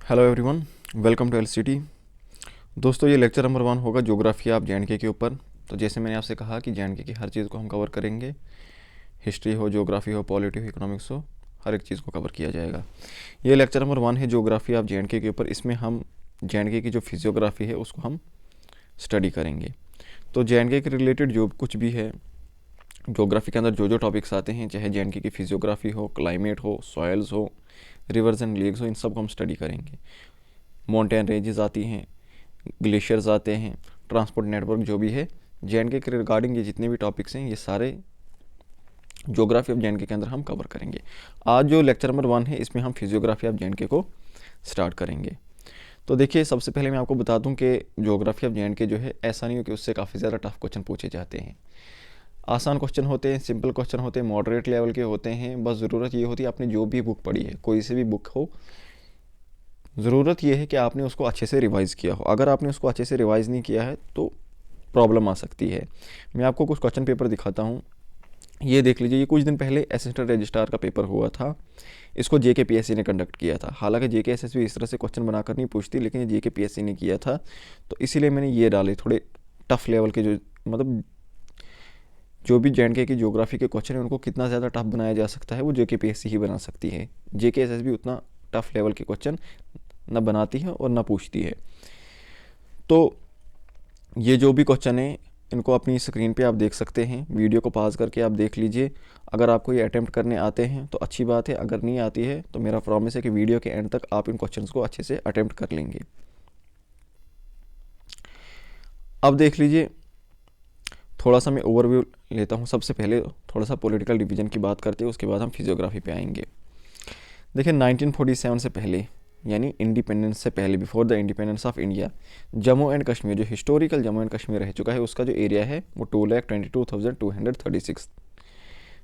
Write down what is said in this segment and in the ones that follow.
Hello everyone, welcome to LCT. दोस्तों, ये lecture number 1 होगा ज्योग्राफी ऑफ जेएंडके के ऊपर। तो जैसे मैंने आपसे कहा कि जेएंडके की हर चीज़ को हम कवर करेंगे। हिस्ट्री हो, ज्योग्राफी हो, पॉलिटी हो, इकोनॉमिक्स हो, हर एक चीज़ को कवर किया जाएगा। ये लेक्चर नंबर 1 है ज्योग्राफी ऑफ जेएंडके के ऊपर। इसमें हम जेएंडके की जो फिजियोग्राफी है उसको हम स्टडी करेंगे। तो जेएंडके के रिलेटेड जो कुछ भी है ज्योग्राफी के अंदर, जो जो टॉपिक्स आते हैं, चाहे जेएंडके की फिजियोग्राफी हो, क्लाइमेट हो, सॉइल्स हो, रिवर्स एंड लेक्स हो, इन सब को हम स्टडी करेंगे। माउंटेन रेंजेस आती हैं, ग्लेशियर्स आते हैं, ट्रांसपोर्ट नेटवर्क जो भी है, जेएंडके के रिगार्डिंग ये जितने भी टॉपिक्स हैं ये सारे ज्योग्राफी ऑफ जेएंडके के अंदर हम कवर करेंगे। आज जो लेक्चर नंबर 1 है इसमें हम फिजियोग्राफी ऑफ जेएंडके को स्टार्ट करेंगे। तो देखिए, सबसे पहले मैं आपको बता दूं कि ज्योग्राफी ऑफ जेएंडके जो है, ऐसा नहीं हो कि उससे काफ़ी ज़्यादा टफ क्वेश्चन पूछे जाते हैं। आसान क्वेश्चन होते हैं, सिंपल क्वेश्चन होते हैं, मॉडरेट लेवल के होते हैं। बस ज़रूरत ये होती है आपने जो भी बुक पढ़ी है, कोई से भी बुक हो, ज़रूरत यह है कि आपने उसको अच्छे से रिवाइज़ किया हो। अगर आपने उसको अच्छे से रिवाइज़ नहीं किया है तो प्रॉब्लम आ सकती है। मैं आपको कुछ क्वेश्चन पेपर दिखाता हूँ। ये देख लीजिए, ये कुछ दिन पहले असिस्टेंट रजिस्ट्रार का पेपर हुआ था। इसको जेकेपीएससी ने कंडक्ट किया था। हालांकि जेकेएसएसबी इस तरह से क्वेश्चन बनाकर नहीं पूछती, लेकिन ये जेकेपीएससी ने किया था, तो इसीलिए मैंने ये डाले थोड़े टफ लेवल के। जो मतलब जो भी जेएंडके की ज्योग्राफी के क्वेश्चन है उनको कितना ज़्यादा टफ बनाया जा सकता है वो जेकेपीएससी ही बना सकती है। जेकेएसएसबी उतना टफ लेवल के क्वेश्चन न बनाती है और न पूछती है। तो ये जो भी क्वेश्चन है इनको अपनी स्क्रीन पे आप देख सकते हैं। वीडियो को पॉज करके आप देख लीजिए। अगर आपको ये अटेम्प्ट करने आते हैं तो अच्छी बात है, अगर नहीं आती है तो मेरा प्रॉमिस है कि वीडियो के एंड तक आप इन क्वेश्चंस को अच्छे से अटेम्प्ट कर लेंगे। अब देख लीजिए, थोड़ा सा मैं ओवरव्यू लेता हूँ। सबसे पहले थोड़ा सा पॉलिटिकल डिवीज़न की बात करते हैं, उसके बाद हम फिजियोग्राफी पे आएंगे। देखिए, 1947 से पहले, यानी इंडिपेंडेंस से पहले, before the independence of India, Jammu and Kashmir, जो हिस्टोरिकल जम्मू एंड कश्मीर रह चुका है, उसका जो एरिया है वो 2,22,236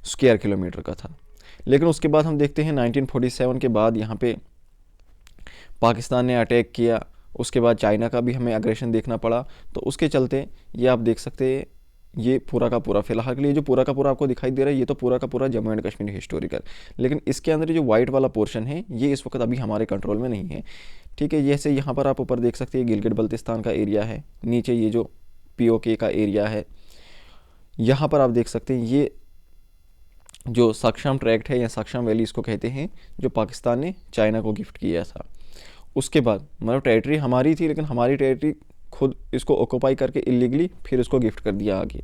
स्क्वायर किलोमीटर का था। लेकिन उसके बाद हम देखते हैं 1947 के बाद यहाँ पे पाकिस्तान ने अटैक किया। उसके बाद चाइना का भी हमें अग्रेशन देखना पड़ा। तो उसके चलते ये आप देख सकते हैं, ये पूरा का पूरा, फिलहाल के लिए जो पूरा का पूरा आपको दिखाई दे रहा है, ये तो पूरा का पूरा जम्मू एंड कश्मीर हिस्टोरिकल। लेकिन इसके अंदर जो वाइट वाला पोर्शन है ये इस वक्त अभी हमारे कंट्रोल में नहीं है। ठीक है, जैसे यहाँ पर आप ऊपर देख सकते हैं गिलगित बल्तिस्तान का एरिया है, नीचे ये जो पीओके का एरिया है, यहाँ पर आप देख सकते हैं ये जो साक्षाम ट्रैक्ट है या साक्षाम वैली इसको कहते हैं, जो पाकिस्तान ने चाइना को गिफ्ट किया था। उसके बाद मतलब टेरिटरी हमारी थी, लेकिन हमारी टेरिटरी खुद इसको ऑक्यूपाई करके इलीगली फिर इसको गिफ्ट कर दिया आगे।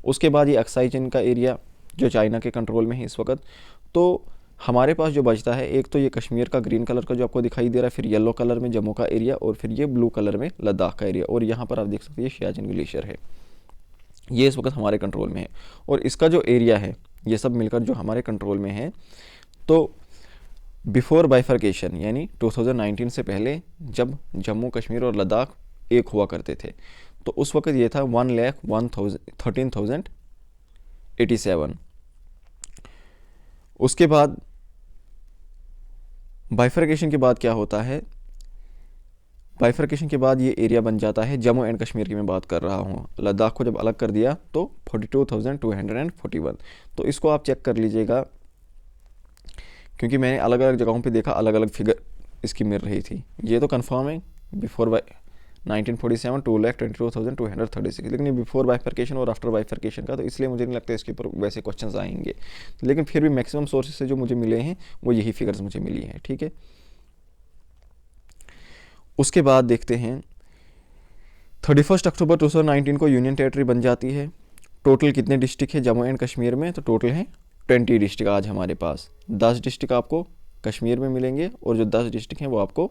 उसके बाद ये अक्साई चीन का एरिया जो चाइना के कंट्रोल में है इस वक्त। तो हमारे पास जो बचता है, एक तो ये कश्मीर का ग्रीन कलर का जो आपको दिखाई दे रहा है, फिर येलो कलर में जम्मू का एरिया, और फिर ये ब्लू कलर में लद्दाख का एरिया। और यहाँ पर आप देख सकते हैं सियाचिन ग्लेशियर है, ये इस वक्त हमारे कंट्रोल में है। और इसका जो एरिया है ये सब मिलकर जो हमारे कंट्रोल में है। तो बिफोर बाइफर्केशन यानी 2019 से पहले, जब जम्मू कश्मीर और लद्दाख एक हुआ करते थे, तो उस वक्त ये था 1,13,087। उसके बाद बाइफर्केशन के बाद क्या होता है, बाइफर्केशन के बाद ये एरिया बन जाता है, जम्मू एंड कश्मीर की मैं बात कर रहा हूँ। लद्दाख को जब अलग कर दिया तो 42,241। तो इसको आप चेक कर लीजिएगा, क्योंकि मैंने अलग अलग जगहों पे देखा, अलग अलग फिगर इसकी मिल रही थी। ये तो कंफर्म है बिफोर 1947 2,22,236, लेकिन ये बिफोर बाइफर्केशन और आफ्टर बाइफर्केशन का, तो इसलिए मुझे नहीं लगता इसके ऊपर वैसे क्वेश्चंस आएंगे। लेकिन फिर भी मैक्सिमम सोर्सेज से जो मुझे मिले हैं वो यही फिगर्स मुझे मिली हैं। ठीक है, उसके बाद देखते हैं 31 अक्टूबर 2019 को यूनियन टेरिटरी बन जाती है। टोटल कितने डिस्ट्रिक्ट है जम्मू एंड कश्मीर में, तो टोटल है 20 डिस्ट्रिक्ट आज हमारे पास। 10 डिस्ट्रिक्ट आपको कश्मीर में मिलेंगे और जो 10 डिस्ट्रिक्ट हैं वो आपको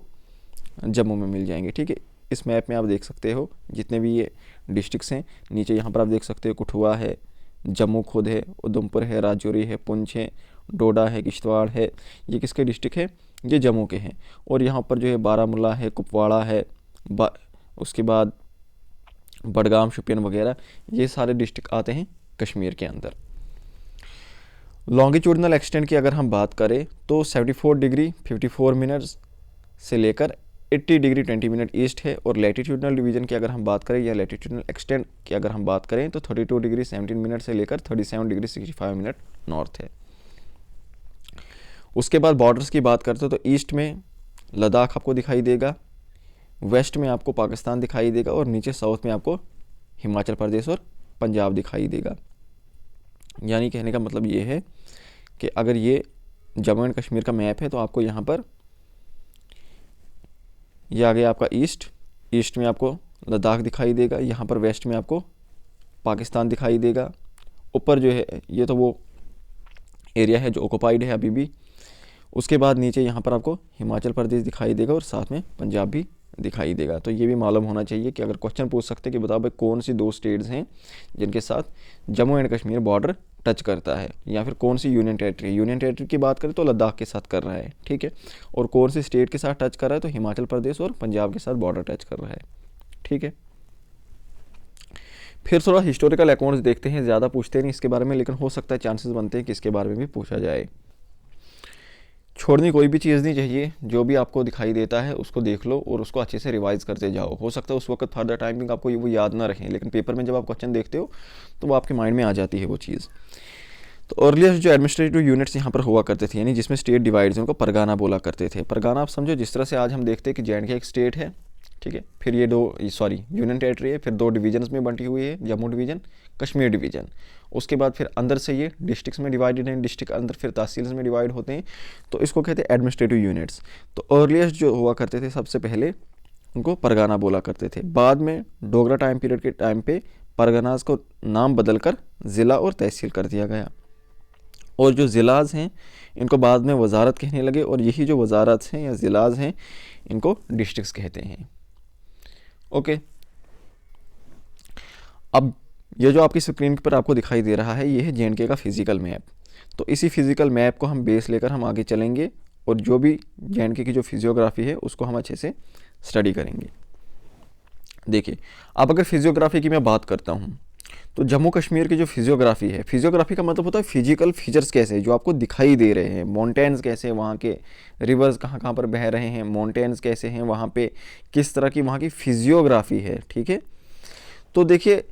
जम्मू में मिल जाएंगे। ठीक है, इस मैप में आप देख सकते हो जितने भी ये डिस्ट्रिक्ट्स हैं। नीचे यहाँ पर आप देख सकते हो कठुआ है, जम्मू खुद है, उधमपुर है, राजौरी है, पुंछ है, डोडा है, किश्तवाड़ है। ये किसके डिस्ट्रिक्ट है, ये जम्मू के हैं। और यहाँ पर जो है बारामूला है, कुपवाड़ा है, उसके बाद बडगाम, शोपियान वगैरह, ये सारे डिस्ट्रिक्ट आते हैं कश्मीर के अंदर। लॉन्गिट्यूडनल एक्सटेंट की अगर हम बात करें तो 74 डिग्री 54 मिनट्स से लेकर 80 डिग्री 20 मिनट ईस्ट है। और लैटिट्यूडनल डिवीजन की अगर हम बात करें या लैटिट्यूडनल एक्सटेंट की अगर हम बात करें तो 32 डिग्री 17 मिनट से लेकर 37 डिग्री 65 मिनट नॉर्थ है। उसके बाद बॉर्डर्स की बात करते हो तो ईस्ट में लद्दाख आपको दिखाई देगा, वेस्ट में आपको पाकिस्तान दिखाई देगा और नीचे साउथ में आपको हिमाचल प्रदेश और पंजाब दिखाई देगा। यानी कहने का मतलब ये है कि अगर ये जम्मू एंड कश्मीर का मैप है तो आपको यहाँ पर ये आ गया आपका ईस्ट में आपको लद्दाख दिखाई देगा, यहाँ पर वेस्ट में आपको पाकिस्तान दिखाई देगा, ऊपर जो है ये तो वो एरिया है जो ऑक्युपाइड है अभी भी। उसके बाद नीचे यहाँ पर आपको हिमाचल प्रदेश दिखाई देगा और साथ में पंजाब भी दिखाई देगा। तो ये भी मालूम होना चाहिए कि अगर क्वेश्चन पूछ सकते हैं कि बताओ भाई कौन सी 2 स्टेट्स हैं जिनके साथ Jammu and Kashmir border touch करता है, या फिर कौन सी यूनियन टेरिटरी की बात करें तो लद्दाख के साथ कर रहा है, ठीक है, और कौन सी स्टेट के साथ टच कर रहा है तो हिमाचल प्रदेश और पंजाब के साथ बॉर्डर टच कर रहा है, ठीक है। फिर थोड़ा हिस्टोरिकल अकाउंट्स देखते हैं, ज़्यादा पूछते नहीं इसके बारे में, लेकिन हो सकता है चांसेस बनते हैं कि इसके बारे में भी पूछा जाए। छोड़नी कोई भी चीज़ नहीं चाहिए, जो भी आपको दिखाई देता है उसको देख लो और उसको अच्छे से रिवाइज करते जाओ। हो सकता है उस वक्त फर्दर टाइमिंग आपको वो याद ना रखें, लेकिन पेपर में जब आप क्वेश्चन देखते हो तो वो आपके माइंड में आ जाती है वो चीज़। तो अर्लीस्ट जो एडमिनिस्ट्रेटिव यूनिट्स यहाँ पर हुआ करते थे, यानी जिसमें स्टेट डिवाइड्स हैं, उनको परगाना बोला करते थे। परगाना आप समझो जिस तरह से आज हम देखते हैं कि जे.एंड.के एक स्टेट है, ठीक है, फिर ये यूनियन टेरिटरी है, फिर 2 डिवीजन्स में बंटी हुई है, जम्मू डिवीज़न, कश्मीर डिवीज़न। उसके बाद फिर अंदर से ये डिस्ट्रिक्ट्स में डिवाइडेड हैं, डिस्ट्रिक्ट अंदर फिर तहसील्स में डिवाइड होते हैं, तो इसको कहते हैं एडमिनिस्ट्रेटिव यूनिट्स। तो अर्लीस्ट जो हुआ करते थे सबसे पहले उनको परगाना बोला करते थे। बाद में डोगरा टाइम पीरियड के टाइम पे परगनाज को नाम बदलकर ज़िला और तहसील कर दिया गया, और जो ज़िलाज हैं इनको बाद में वजारत कहने लगे, और यही जो वजारत हैं या ज़िलाज हैं इनको डिस्ट्रिक्ट्स कहते हैं। ओके, अब ये जो आपकी स्क्रीन पर आपको दिखाई दे रहा है ये है जे.एंड.के का फिजिकल मैप। तो इसी फिजिकल मैप को हम बेस लेकर हम आगे चलेंगे और जो भी जे.एंड.के की जो फिजियोग्राफी है उसको हम अच्छे से स्टडी करेंगे। देखिए, अब अगर फिजियोग्राफी की मैं बात करता हूँ तो जम्मू कश्मीर की जो फिजियोग्राफी है, फिजियोग्राफी का मतलब होता है फिजिकल फीचर्स कैसे जो आपको दिखाई दे रहे हैं, माउंटेन्स कैसे हैं वहाँ के, रिवर्स कहाँ कहाँ पर बह रहे हैं, माउंटेन्स कैसे हैं वहाँ पे, किस तरह की वहाँ की फिजियोग्राफी है, ठीक है। तो देखिए,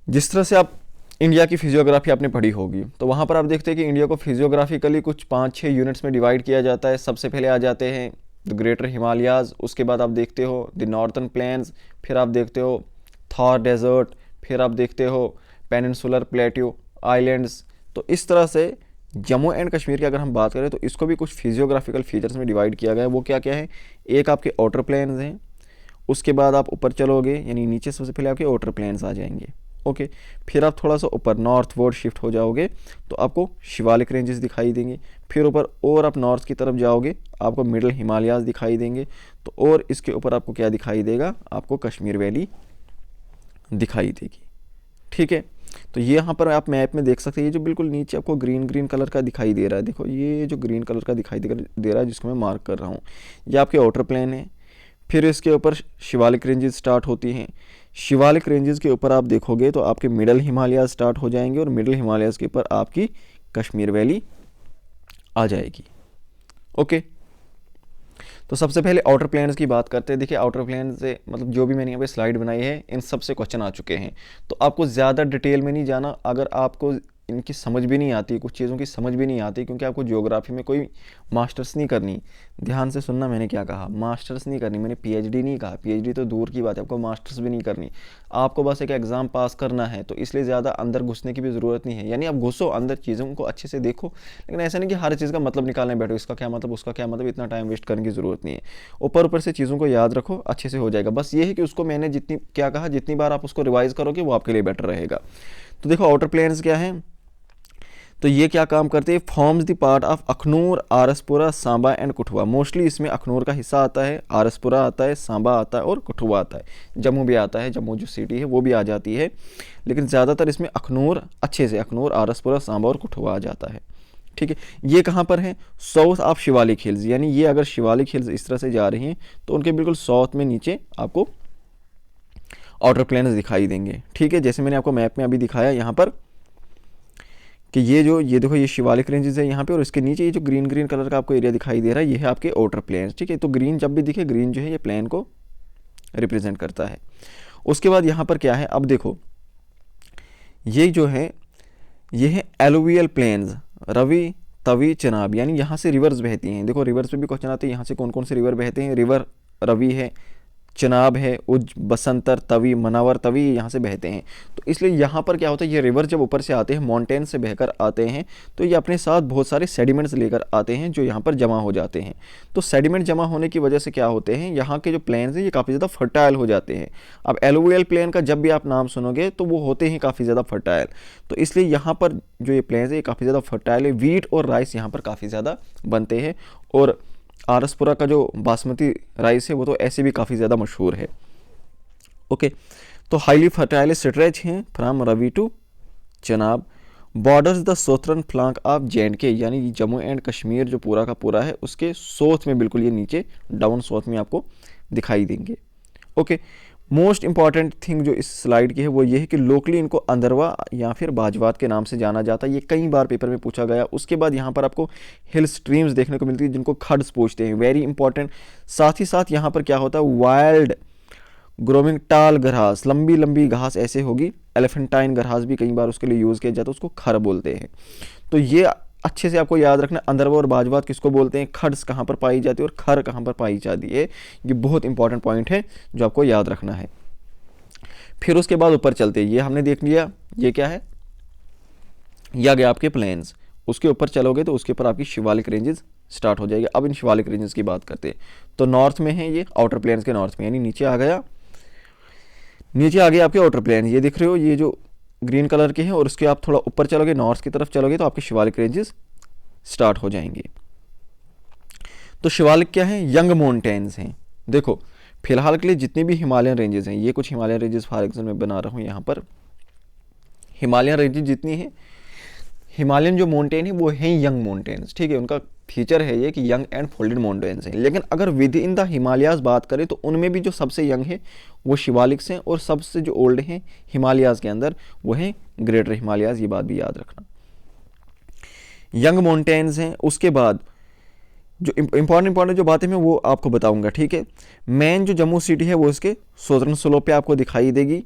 जिस तरह से आप इंडिया की फिजियोग्राफी आपने पढ़ी होगी तो वहाँ पर आप देखते हैं कि इंडिया को फिजियोग्राफिकली कुछ 5-6 यूनिट्स में डिवाइड किया जाता है। सबसे पहले आ जाते हैं द ग्रेटर हिमालयाज़, उसके बाद आप देखते हो द नॉर्थन प्लेन्स, फिर आप देखते हो थॉर डेजर्ट, फिर आप देखते हो पेनिनसुलर प्लेट्यू आइलैंड्स। तो इस तरह से जम्मू एंड कश्मीर की अगर हम बात करें तो इसको भी कुछ फिजियोग्राफिकल फीचर्स में डिवाइड किया गया है। वो क्या क्या है, एक आपके आउटर प्लेन्स हैं, उसके बाद आप ऊपर चलोगे यानी नीचे सबसे पहले आपके आउटर प्लेन्स आ जाएंगे, ओके। फिर आप थोड़ा सा ऊपर नॉर्थ वर्ड शिफ्ट हो जाओगे तो आपको शिवालिक रेंजेस दिखाई देंगे, फिर ऊपर और आप नॉर्थ की तरफ जाओगे आपको मिडल हिमालयाज़ दिखाई देंगे, तो और इसके ऊपर आपको क्या दिखाई देगा, आपको कश्मीर वैली दिखाई देगी, ठीक है। तो ये यहाँ पर आप मैप में देख सकते हैं, ये जो बिल्कुल नीचे आपको ग्रीन कलर का दिखाई दे रहा है, देखो ये जो ग्रीन कलर का दिखाई दे रहा है जिसको मैं मार्क कर रहा हूँ, ये आपके आउटर प्लेन है। फिर इसके ऊपर शिवालिक रेंजेस स्टार्ट होती हैं, शिवालिक रेंजेस के ऊपर आप देखोगे तो आपके मिडल हिमालयाज स्टार्ट हो जाएंगे और मिडल हिमालयाज के ऊपर आपकी कश्मीर वैली आ जाएगी, ओके। तो सबसे पहले आउटर प्लेन्स की बात करते हैं। देखिए, आउटर प्लेन से मतलब जो भी मैंने यहाँ पे स्लाइड बनाई है इन सब से क्वेश्चन आ चुके हैं, तो आपको ज़्यादा डिटेल में नहीं जाना। अगर आपको इनकी समझ भी नहीं आती, कुछ चीज़ों की समझ भी नहीं आती, क्योंकि आपको ज्योग्राफी में कोई मास्टर्स नहीं करनी, ध्यान से सुनना मैंने क्या कहा, मास्टर्स नहीं करनी, मैंने पीएचडी नहीं कहा, पीएचडी तो दूर की बात है, आपको मास्टर्स भी नहीं करनी, आपको बस एक एग्ज़ाम पास करना है। तो इसलिए ज़्यादा अंदर घुसने की भी ज़रूरत नहीं है, यानी आप घुसो अंदर, चीज़ों को अच्छे से देखो, लेकिन ऐसा नहीं कि हर चीज़ का मतलब निकालने बैठो, इसका क्या मतलब, उसका क्या मतलब, इतना टाइम वेस्ट करने की ज़रूरत नहीं है। ऊपर से चीज़ों को याद रखो, अच्छे से हो जाएगा। बस ये है कि उसको मैंने जितनी क्या कहा, जितनी बार आप उसको रिवाइज़ करोगे वो आपके लिए बेटर रहेगा। तो देखो, आउटर प्लेन्स क्या है, तो ये क्या काम करते हैं, forms the part of Akhnoor, Araspura, Samba and Kathua. Mostly इसमें अखनूर का हिस्सा आता है, आरसपुरा आता है, सांबा आता है और कठुआ आता है, जम्मू भी आता है, जम्मू जो सिटी है वो भी आ जाती है, लेकिन ज़्यादातर इसमें अखनूर, अच्छे से अखनूर, आरसपुरा, सांबा और कठुआ आ जाता है, ठीक है। ये कहाँ पर है, साउथ ऑफ शिवालिक हिल्स, यानी ये अगर शिवालिक हिल्स इस तरह से जा रही हैं तो उनके बिल्कुल साउथ में नीचे आपको आउटर प्लेन्स दिखाई देंगे, ठीक है। जैसे मैंने आपको मैप में अभी दिखाया यहाँ पर कि ये देखो ये शिवालिक रेंजेस है यहाँ पे, और इसके नीचे ये जो ग्रीन कलर का आपको एरिया दिखाई दे रहा है ये है आपके आउटर प्लेन्स, ठीक है। तो ग्रीन जब भी दिखे, ग्रीन जो है ये प्लेन को रिप्रेजेंट करता है। उसके बाद यहाँ पर क्या है, अब देखो ये जो है ये है एलुवियल प्लेन्स, रवि, तवी, चनाब, यानी यहाँ से रिवर्स बहती हैं। देखो रिवर्स पे भी क्वेश्चन आते हैं, यहाँ से कौन कौन से रिवर बहते हैं। रिवर रवि है, चनाब है, उज, बसंतर, तवी, मनावर, तवी यहाँ से बहते हैं। तो इसलिए यहाँ पर क्या होता है, ये रिवर जब ऊपर से आते हैं, माउंटेन से बहकर आते हैं, तो ये अपने साथ बहुत सारे सेडिमेंट्स लेकर आते हैं जो यहाँ पर जमा हो जाते हैं। तो सेडिमेंट जमा होने की वजह से क्या होते हैं, यहाँ के जो प्लेन्स हैं ये काफ़ी ज़्यादा फर्टाइल हो जाते हैं। अब एलुवियल प्लेन का जब भी आप नाम सुनोगे तो वो होते हैं काफ़ी ज़्यादा फर्टाइल। तो इसलिए यहाँ पर जो ये प्लेन्स है ये काफ़ी ज़्यादा फर्टाइल है। वीट और राइस यहाँ पर काफ़ी ज़्यादा बनते हैं, और आरसपुरा का जो बासमती राइस है वो तो ऐसे भी काफ़ी ज़्यादा मशहूर है। ओके, तो हाईली फर्टाइल स्ट्रेच हैं from Ravi to Chenab, borders the southern flank of J&K, यानी जम्मू एंड कश्मीर जो पूरा का पूरा है उसके साउथ में, बिल्कुल ये नीचे डाउन साउथ में आपको दिखाई देंगे। ओके, मोस्ट इंपॉर्टेंट थिंग जो इस स्लाइड की है वो ये है कि लोकली इनको अंदरवा या फिर बाजवात के नाम से जाना जाता है। ये कई बार पेपर में पूछा गया। उसके बाद यहाँ पर आपको हिल स्ट्रीम्स देखने को मिलती है जिनको खड्स पूछते हैं, वेरी इंपॉर्टेंट। साथ ही साथ यहाँ पर क्या होता है, वाइल्ड ग्रोइंग टाल घास, लंबी लंबी घास ऐसे होगी। एलिफेंटाइन घास भी कई बार उसके लिए यूज़ किया जाता है, उसको खर बोलते हैं। तो ये अच्छे से आपको याद रखना, अंदरवा और बाजवात किसको बोलते हैं, खड्स कहाँ पर पाई जाती है और खर कहाँ पर पाई जाती है। ये बहुत इंपॉर्टेंट पॉइंट है जो आपको याद रखना है। फिर उसके बाद ऊपर चलते हैं, ये हमने देख लिया ये क्या है, ये आ गया आपके प्लेन्स। उसके ऊपर चलोगे तो उसके ऊपर आपकी शिवालिक रेंजेस स्टार्ट हो जाएगी। अब इन शिवालिक रेंजेस की बात करते हैं, तो नॉर्थ में है ये, आउटर प्लेन्स के नॉर्थ में, यानी नीचे आ गया, नीचे आ गए आपके आउटर प्लेन, ये दिख रहे हो, ये जो ग्रीन कलर के हैं, और उसके आप थोड़ा ऊपर चलोगे, नॉर्थ की तरफ चलोगे तो आपके शिवालिक रेंजेस स्टार्ट हो जाएंगे। तो शिवालिक क्या है, यंग माउंटेन्स हैं। देखो फिलहाल के लिए जितनी भी हिमालयन रेंजेस हैं, ये कुछ हिमालयन रेंजेस फॉर एग्जाम्पल मैं बना रहा हूँ यहाँ पर। हिमालयन रेंजेस जितनी है, हिमालयन जो माउंटेन है वो है यंग माउंटेन्स, ठीक है। उनका फीचर है ये कि यंग एंड फोल्डेड माउंटेन्स हैं। लेकिन अगर विद इन द हिमालयाज बात करें तो उनमें भी जो सबसे यंग है वो शिवालिक्स हैं, और सबसे जो ओल्ड हैं हिमालयाज के अंदर वो है ग्रेटर हिमालयाज। ये बात भी याद रखना, यंग माउंटेन्स हैं। उसके बाद जो इंपॉर्टेंट जो बातें मैं वो आपको बताऊंगा, ठीक है। मेन जो जम्मू सिटी है वो इसके सोदर्न स्लोप पे आपको दिखाई देगी।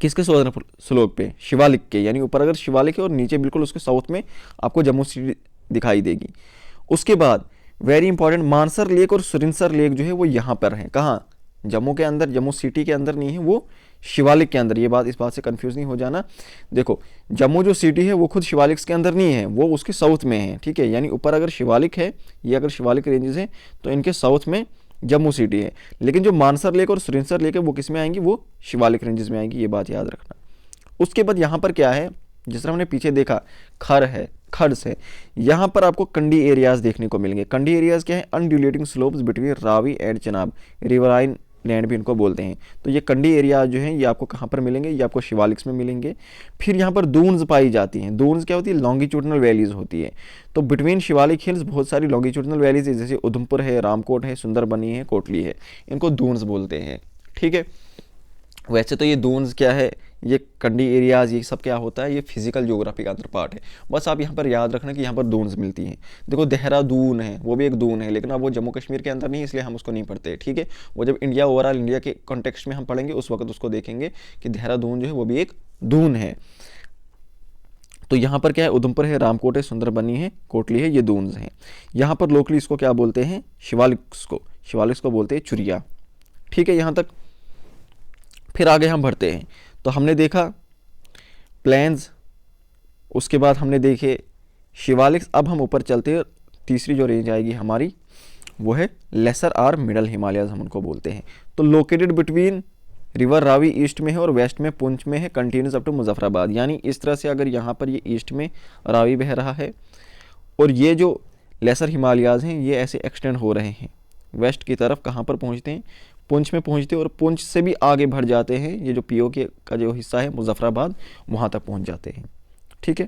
किसके सोदर्न स्लोप पे, शिवालिक के, यानी ऊपर अगर शिवालिक है और नीचे बिल्कुल उसके साउथ में आपको जम्मू सिटी दिखाई देगी। उसके बाद वेरी इंपॉर्टेंट, मानसर लेक और सुरिनसर लेक जो है वो यहाँ पर है। कहाँ, जम्मू के अंदर, जम्मू सिटी के अंदर नहीं है, वो शिवालिक के अंदर। ये बात, इस बात से कंफ्यूज नहीं हो जाना। देखो जम्मू जो सिटी है वो खुद शिवालिक के अंदर नहीं है, वो उसके साउथ में है, ठीक है। यानी ऊपर अगर शिवालिक है, ये अगर शिवालिक रेंजेस हैं तो इनके साउथ में जम्मू सिटी है। लेकिन जो मानसर लेक और सुरिनसर लेक है वो किस में आएंगी, वो शिवालिक रेंजेस में आएंगी। ये बात याद रखना। उसके बाद यहाँ पर क्या है, जिस तरह हमने पीछे देखा खर है, खड्स है, यहाँ पर आपको कंडी एरियाज देखने को मिलेंगे। कंडी एरियाज क्या है, undulating slopes between Ravi and Chenab, riverine land भी इनको बोलते हैं। तो ये कंडी एरिया जो हैं ये आपको कहाँ पर मिलेंगे, ये आपको शिवालिक्स में मिलेंगे। फिर यहाँ पर दून्स पाई जाती हैं। दून्स क्या होती है, लॉन्गिट्यूडनल वैलीज होती है। तो बिटवीन शिवालिक हिल्स बहुत सारी लॉन्गिट्यूडनल वैलीज है, जैसे उधमपुर है, रामकोट है, सुंदरबनी है, कोटली है, इनको दून्स बोलते हैं, ठीक है। वैसे तो ये दून्स क्या है, ये कंडी एरियाज, ये सब क्या होता है, ये फिजिकल ज्योग्राफी का अंदर पार्ट है। बस आप यहाँ पर याद रखना कि यहाँ पर दून्स मिलती हैं। देखो देहरादून है, वो भी एक दून है, लेकिन अब वो जम्मू कश्मीर के अंदर नहीं, इसलिए हम उसको नहीं पढ़ते, ठीक है। वो जब इंडिया, ओवरऑल इंडिया के कॉन्टेक्स्ट में हम पढ़ेंगे उस वक्त उसको देखेंगे कि देहरादून जो है वो भी एक दून है। तो यहाँ पर क्या है, उधमपुर है, रामकोट है, सुंदरबनी है, कोटली है, ये दून्स हैं। यहाँ पर लोकली इसको क्या बोलते हैं, शिवालिक्स को बोलते हैं चुरिया, ठीक है। यहाँ तक फिर आगे हम बढ़ते हैं। तो हमने देखा प्लेन्स, उसके बाद हमने देखे शिवालिक्स। अब हम ऊपर चलते हैं, तीसरी जो रेंज आएगी हमारी वो है लेसर और मिडल हिमालयाज, हम उनको बोलते हैं। तो located between river Ravi east में है और वेस्ट में पुंछ में है, कंटिन्यूस अप टू मुजफ्फराबाद। यानी इस तरह से अगर यहाँ पर ये ईस्ट में रावी बह रहा है और ये जो लेसर हिमालयाज हैं ये ऐसे एक्सटेंड हो रहे हैं वेस्ट की तरफ, कहाँ पर पहुँचते हैं, पुंछ में पहुंचते हैं, और पुंछ से भी आगे बढ़ जाते हैं। ये जो पीओके का जो हिस्सा है मुजफ्फराबाद, वहां तक पहुंच जाते हैं, ठीक है।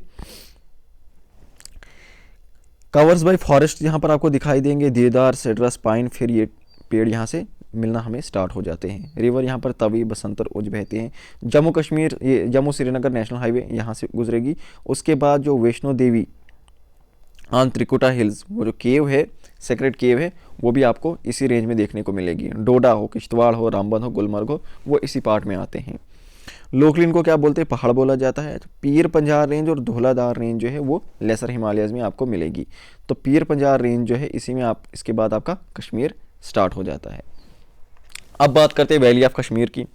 कवर्स बाय फॉरेस्ट यहाँ पर आपको दिखाई देंगे, देवदार, सेड्रस, पाइन। फिर ये पेड़ यहाँ से मिलना हमें स्टार्ट हो जाते हैं। रिवर यहाँ पर तवी, बसंतर, उज बहते हैं। जम्मू कश्मीर, ये जम्मू श्रीनगर नेशनल हाईवे यहाँ से गुजरेगी। उसके बाद जो वैष्णो देवी ऑन त्रिकुटा हिल्स, वो जो केव है, सेक्रेट केव है, वो भी आपको इसी रेंज में देखने को मिलेगी। डोडा हो, किश्तवाड़ हो, रामबन हो, गुलमर्ग हो, वो इसी पार्ट में आते हैं। लोकली इनको क्या बोलते हैं, पहाड़ बोला जाता है। तो पीर पंजार रेंज और धौलाधार रेंज जो है वो लेसर हिमालयस में आपको मिलेगी। तो पीर पंजार रेंज जो है इसी में आप, इसके बाद आपका कश्मीर स्टार्ट हो जाता है। अब बात करते हैं वैली ऑफ कश्मीर की।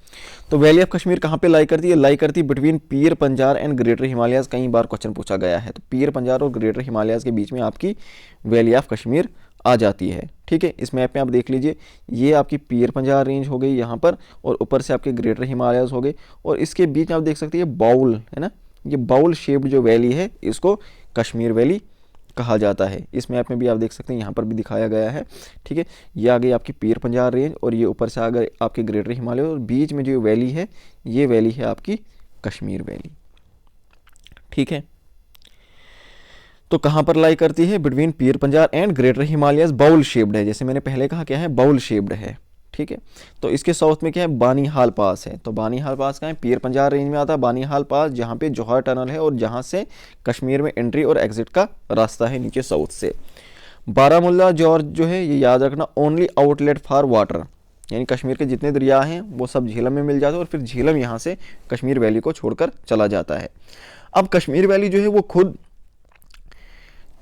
तो वैली ऑफ कश्मीर कहाँ पे लाई करती है, लाई करती है between Pir Panjal and greater Himalayas. कई बार क्वेश्चन पूछा गया है। तो पीर पंजार और ग्रेटर हिमालयाज के बीच में आपकी वैली ऑफ कश्मीर आ जाती है। ठीक है, इस मैप में आप देख लीजिए, ये आपकी पीर पंजार रेंज हो गई यहाँ पर, और ऊपर से आपके ग्रेटर हिमालयाज हो गए, और इसके बीच में आप देख सकते हैं बाउल है ना, ये बाउल शेप्ड जो वैली है इसको कश्मीर वैली कहा जाता है। इस मैप में भी आप देख सकते हैं, यहाँ पर भी दिखाया गया है। ठीक है, ये आ गई आपकी पीर पंजार रेंज, और ये ऊपर से आ गए आपके ग्रेटर हिमालय, और बीच में जो वैली है ये वैली है आपकी कश्मीर वैली। ठीक है, तो कहाँ पर लाई करती है, between Pir Panjal and greater Himalayas, bowl shaped है। जैसे मैंने पहले कहा क्या है, बाउल शेप्ड है। ठीक है, तो इसके साउथ में क्या है, बानीहाल पास है। तो बानीहाल पास कहाँ है, पीर पंजार रेंज में आता है बानीहाल पास, जहाँ पे जौहर टनल है और जहाँ से कश्मीर में एंट्री और एग्जिट का रास्ता है नीचे साउथ से। बारामुल्ला जॉर्ज जो है ये याद रखना, ओनली आउटलेट फॉर वाटर, यानी कश्मीर के जितने दरिया हैं वो सब झीलम में मिल जाते हैं, और फिर झीलम यहाँ से कश्मीर वैली को छोड़कर चला जाता है। अब कश्मीर वैली जो है वो खुद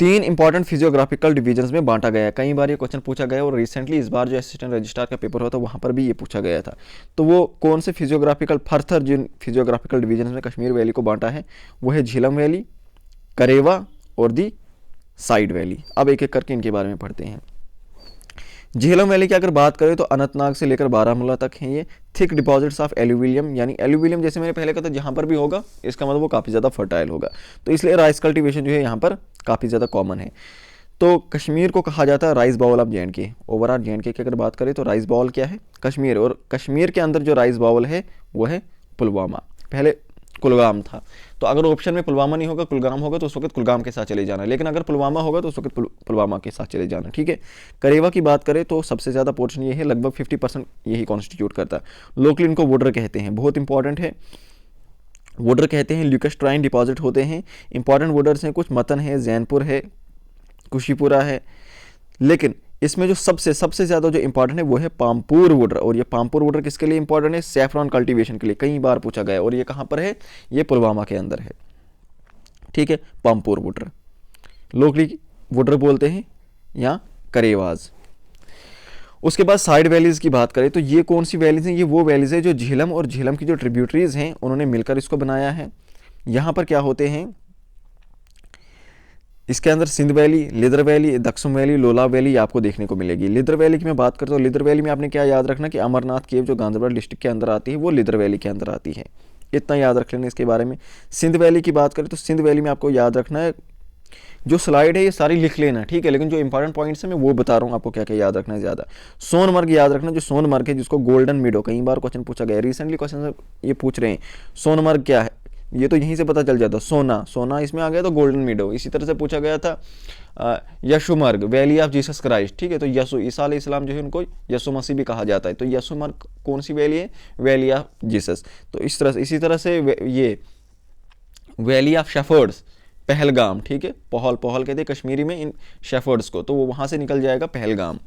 3 इंपॉर्टेंट फिजियोग्राफिकल डिवीजन्स में बांटा गया है। कई बार ये क्वेश्चन पूछा गया, और रिसेंटली इस बार जो असिस्टेंट रजिस्ट्रार का पेपर हुआ था वहाँ पर भी ये पूछा गया था। तो वो कौन से फिजियोग्राफिकल, फर्थर जिन फिजियोग्राफिकल डिवीजन्स में कश्मीर वैली को बांटा है वो है झीलम वैली, करेवा और दी साइड वैली। अब एक एक करके इनके बारे में पढ़ते हैं। झेलम वैली की अगर बात करें तो अनंतनाग से लेकर बारामूला तक है ये थिक डिपॉजिट्स ऑफ एल्यूविलियम, यानी एल्यूविलियम जैसे मैंने पहले कहा था जहाँ पर भी होगा इसका मतलब वो काफ़ी ज़्यादा फर्टाइल होगा, तो इसलिए राइस कल्टीवेशन जो है यहाँ पर काफ़ी ज़्यादा कॉमन है। तो कश्मीर को कहा जाता है rice bowl of J and K. Overall J and K की अगर बात करें तो राइस बाउल क्या है, कश्मीर, और कश्मीर के अंदर जो राइस बाउल है वो है पुलवामा, पहले कुलगाम था। तो अगर ऑप्शन में पुलवामा नहीं होगा कुलगाम होगा तो उस वक्त कुलगाम के साथ चले जाना, लेकिन अगर पुलवामा होगा तो उस वक्त पुलवामा के साथ चले जाना। ठीक है, करेवा की बात करें तो सबसे ज़्यादा पोर्शन ये है, लगभग 50% यही कॉन्स्टिट्यूट करता है। लोकली इनको वोडर कहते हैं, बहुत इंपॉर्टेंट है, वोडर कहते हैं। ल्यूकस्ट्राइन डिपॉजिट होते हैं, इंपॉर्टेंट वोडर्स हैं कुछ, मतन है, जैनपुर है, कुशीपुरा है, लेकिन इसमें जो सबसे ज़्यादा जो इंपॉर्टेंट है वो है पामपुर वुडर। और ये पामपुर वुडर किसके लिए इंपॉर्टेंट है, सैफरॉन कल्टीवेशन के लिए, कई बार पूछा गया। और ये कहाँ पर है, ये पुलवामा के अंदर है। ठीक है, पामपुर वुडर, लोकली वुडर बोलते हैं या करेवाज। उसके बाद साइड वैलीज़ की बात करें तो ये कौन सी वैलीज़ हैं, ये वो वैलीज़ है जो झीलम और झीलम की जो ट्रिब्यूटरीज हैं उन्होंने मिलकर इसको बनाया है। यहाँ पर क्या होते हैं, इसके अंदर सिंध वैली, लिदर वैली, दक्षिण वैली, लोला वैली आपको देखने को मिलेगी। लिदर वैली की मैं बात करता हूँ, लिदर वैली में आपने क्या याद रखना कि अमरनाथ केव जो गांधरबल डिस्ट्रिक्ट के अंदर आती है वो लिदर वैली के अंदर आती है, इतना याद रख लेना इसके बारे में। सिंध वैली की बात करें तो सिंध वैली में आपको याद रखना है, जो स्लाइड है ये सारी लिख लेना, ठीक है, लेकिन जो इंपॉर्टेंट पॉइंट्स है मैं वो बता रहा हूँ आपको क्या क्या याद रखना है ज़्यादा। सोनमर्ग याद रखना, जो सोनमर्ग है जिसको गोल्डन मीडो, कई बार क्वेश्चन पूछा गया, रिसेंटली क्वेश्चन ये पूछ रहे हैं सोनमर्ग क्या है, ये तो यहीं से पता चल जाता, सोना इसमें आ गया तो गोल्डन मीडो। इसी तरह से पूछा गया था यशुमर्ग, वैली ऑफ जीसस क्राइस्ट, ठीक है, तो यसु ईसा अलैहि सलाम जो है उनको यसु मसीह भी कहा जाता है। तो यशुमर्ग कौन सी वैली है, वैली ऑफ जीसस। तो इसी तरह से ये वैली ऑफ शेफर्ड्स, पहलगाम, ठीक है, पोहल कहते हैं कश्मीरी में इन शेफर्ड्स को, तो वो वहाँ से निकल जाएगा पहलगाम।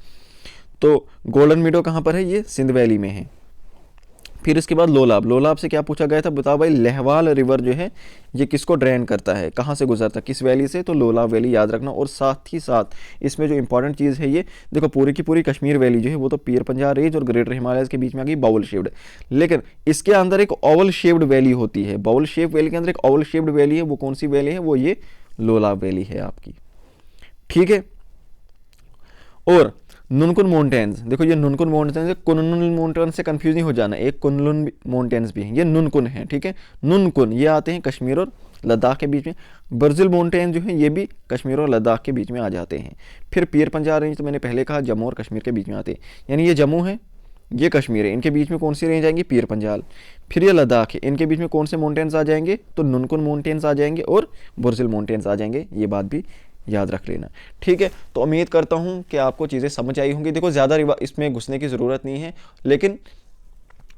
तो गोल्डन मीडो कहाँ पर है, ये सिंध वैली में है। फिर इसके बाद लोलाब से क्या पूछा गया था, बताओ भाई लहवाल रिवर जो है ये किसको ड्रेन करता है, कहाँ से गुजरता है, किस वैली से, तो लोलाब वैली याद रखना। और साथ ही साथ इसमें जो इंपॉर्टेंट चीज़ है ये देखो, पूरी की पूरी कश्मीर वैली जो है वो तो पीर पंजार रेंज और ग्रेटर हिमालयस के बीच में आ गई बाउल शेप्ड, लेकिन इसके अंदर एक ओवल शेप्ड वैली होती है। बाउल शेप वैली के अंदर एक ओवल शेप्ड वैली है, वो कौन सी वैली है, वो ये लोलाब वैली है आपकी। ठीक है, और नुनकुन माउंटेन्स, देखो ये नुनकुन माउंटेन्स है, कुनलुन माउंटेन्स से कंफ्यूज नहीं हो जाना, एक कुनलुन माउंटेन्स भी है, ये नुनकुन है। ठीक है, नुनकुन ये आते हैं कश्मीर और लद्दाख के बीच में। बर्जिल माउंटेन जो है ये भी कश्मीर और लद्दाख के बीच में आ जाते हैं। फिर पीर पंजार रेंज तो मैंने पहले कहा जम्मू और कश्मीर के बीच में आते हैं, यानी ये जम्मू है ये कश्मीर है, इनके बीच में कौन सी रेंज आएंगी, पीर पंजाल। फिर ये लद्दाख है, इनके बीच में कौन से माउंटेन्स आ जाएंगे, तो नुनकुन माउंटेन्स आ जाएंगे और बर्जिल माउंटेन्स आ जाएंगे, ये बात भी याद रख लेना। ठीक है, तो उम्मीद करता हूँ कि आपको चीज़ें समझ आई होंगी। देखो ज़्यादा इसमें घुसने की ज़रूरत नहीं है, लेकिन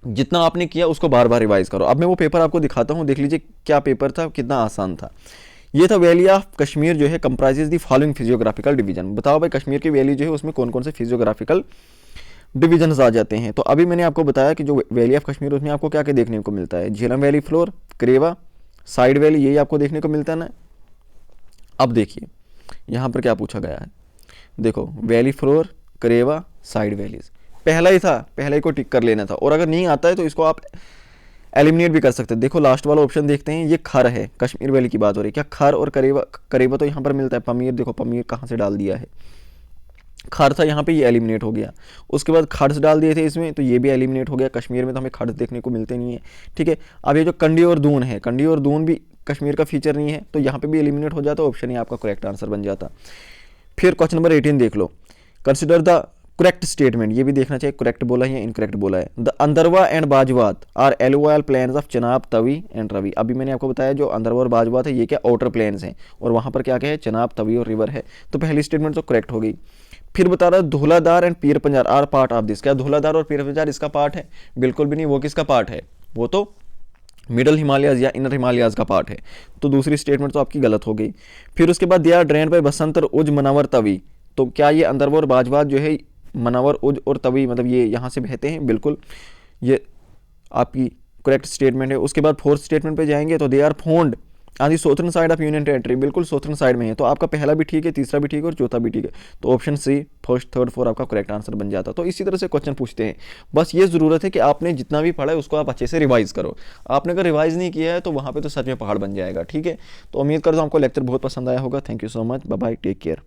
जितना आपने किया उसको बार बार रिवाइज करो। अब मैं वो पेपर आपको दिखाता हूँ, देख लीजिए क्या पेपर था, कितना आसान था। ये था वैली ऑफ कश्मीर जो है comprises the following physiographical division. बताओ भाई कश्मीर की वैली जो है उसमें कौन कौन से फिजियोग्राफिकल डिविजन्स आ जाते हैं। तो अभी मैंने आपको बताया कि जो वैली ऑफ कश्मीर उसमें आपको क्या क्या देखने को मिलता है, Jhelum valley floor, Karewa, side valley, यही आपको देखने को मिलता है ना। अब देखिए यहाँ पर क्या पूछा गया है, देखो valley floor, Karewa, side valleys, पहला ही था, पहले ही को टिक कर लेना था, और अगर नहीं आता है तो इसको आप एलिमिनेट भी कर सकते हैं। देखो लास्ट वाला ऑप्शन देखते हैं, ये खर है, कश्मीर वैली की बात हो रही है, क्या खर और करेवा, करेवा तो यहाँ पर मिलता है, पमीर देखो पमीर कहाँ से डाल दिया है, खर था यहाँ पे, ये एलिमिनेट हो गया। उसके बाद खर्च डाल दिए थे इसमें, तो ये भी एलिमिनेट हो गया, कश्मीर में तो हमें खर्च देखने को मिलते नहीं है, ठीक है। अब ये जो कंडी और दून है, कंडी और दून भी कश्मीर का फीचर नहीं है, तो यहाँ पे भी एलिमिनेट हो जाता, ऑप्शन ही आपका करेक्ट आंसर बन जाता। फिर क्वेश्चन नंबर 18 देख लो, कंसिडर द करेक्ट स्टेटमेंट, ये भी देखना चाहिए करेक्ट बोला है या इनकरेक्ट बोला है। The Andarwa and Bajwat are LOL plains of Chenab, Tawi and Ravi. अभी मैंने आपको बताया जो अंदरवा और बाजवात है ये क्या आउटर प्लेन्स हैं, और वहाँ पर क्या क्या है, चनाब, तवी और रिवर है, तो पहली स्टेटमेंट तो करेक्ट हो गई। फिर बता रहा है Dhauladhar and Pir पंजार are part of this, क्या धौलाधार और पीर पंजार इसका पार्ट है, बिल्कुल भी नहीं, वो किसका पार्ट है, वो तो मिडल हिमालयाज या इनर हिमालयाज का पार्ट है, तो दूसरी स्टेटमेंट तो आपकी गलत हो गई। फिर उसके बाद दिया ड्रेन बाय बसंतर, उज, मनवर, तवी, तो क्या ये अंदरवा और बाजवात जो है मनवर, उज और तवी मतलब ये यहाँ से बहते हैं, बिल्कुल ये आपकी करेक्ट स्टेटमेंट है। उसके बाद फोर्थ स्टेटमेंट पे जाएंगे तो they are found on the southern side of union territory, बिल्कुल सोथर्न साइड में है, तो आपका पहला भी ठीक है, तीसरा भी ठीक है और चौथा भी ठीक है, तो option C first third four आपका करेक्ट आंसर बन जाता। तो इसी तरह से क्वेश्चन पूछते हैं, बस ये ज़रूरत है कि आपने जितना भी पढ़ा है उसको आप अच्छे से रिवाइज करो। आपने अगर रिवाइज नहीं किया है तो वहाँ पर तो सच में पहाड़ बन जाएगा, ठीक है। तो उम्मीद करता हूँ आपको लेक्चर बहुत पसंद आया होगा। Thank you so much, bye bye, take care.